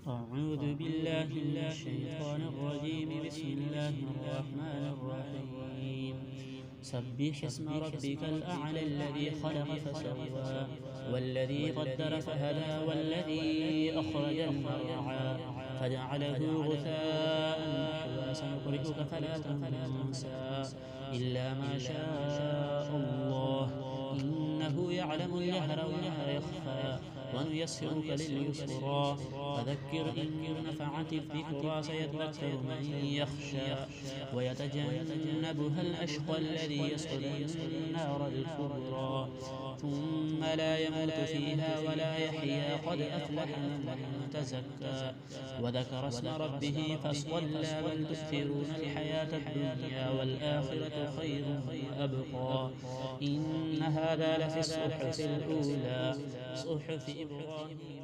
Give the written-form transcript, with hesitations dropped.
أعوذ بالله من الشيطان الرجيم. بسم الله الرحمن الرحيم. سبح اسم ربك الأعلى الذي خلق فسوى والذي قدر فهدى والذي أخرج المرعى فجعله غثاء نحوا. سنقرئك فلا تنسى إلا ما شاء الله إنه يعلم الجهر وما يخفى ونيسرك لليسرى فذكر إن نفعت الذكرى. سيذكر من يخشى ويتجنبها الأشقى الذي يصلى النار الكبرى ثم لا يموت فيها ولا يحيا. قد أفلح من تزكى وذكر اسم ربه فصلى. بل تؤثرون الحياة الدنيا والآخرة خير وأبقى. إن هذا لفي الصحف الأولى صحف إبراهيم